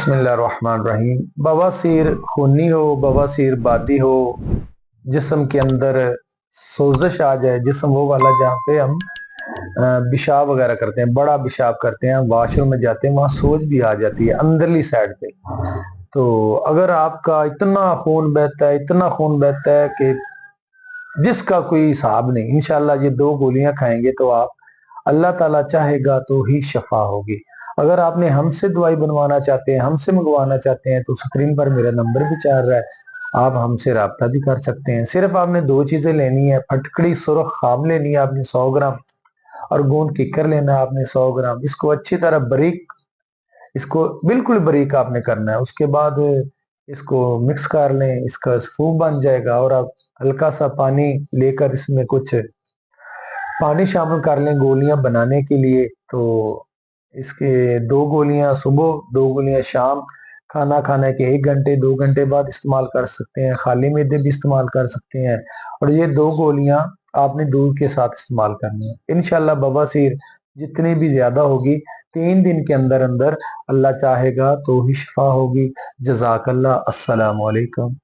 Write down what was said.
बिस्मिल्लाहिर्रहमानिर्रहीम। बवासीर खूनी हो, बवासीर बादी हो, जिस्म के अंदर सोजश आ जाए, जिस्म वो वाला जहाँ पे हम पेशाब वगैरह करते हैं, बड़ा पेशाब करते हैं, वॉशरूम में जाते हैं, वहाँ सोज भी आ जाती है अंदरली साइड पे। तो अगर आपका इतना खून बहता है, इतना खून बहता है कि जिसका कोई हिसाब नहीं, इंशाल्लाह ये 2 गोलियां खाएंगे तो आप, अल्लाह ताला चाहेगा तो ही शफा होगी। अगर आपने हमसे दवाई बनवाना चाहते हैं, हमसे मंगवाना चाहते हैं, तो स्क्रीन पर मेरा नंबर भी चल रहा है, आप हमसे रब्ता भी कर सकते हैं। सिर्फ आपने 2 चीजें लेनी है, फटकड़ी सुरख खाम लेनी है आपने 100 ग्राम, और गोंद किकर लेना है आपने 100 ग्राम। इसको अच्छी तरह बारीक, इसको बिल्कुल बारीक आपने करना है। उसके बाद इसको मिक्स कर लें, इसका सूप बन जाएगा। और आप हल्का सा पानी लेकर इसमें कुछ पानी शामिल कर लें गोलियां बनाने के लिए। तो इसके 2 गोलियां सुबह, 2 गोलियां शाम, खाना खाने के 1 घंटे 2 घंटे बाद इस्तेमाल कर सकते हैं, खाली मैदे भी इस्तेमाल कर सकते हैं। और ये 2 गोलियां आपने दूध के साथ इस्तेमाल करनी है। इंशाल्लाह बवासीर जितनी भी ज्यादा होगी, 3 दिन के अंदर अंदर अल्लाह चाहेगा तो ही शिफा होगी। जजाकल्लाह। अस्सलाम वालेकुम।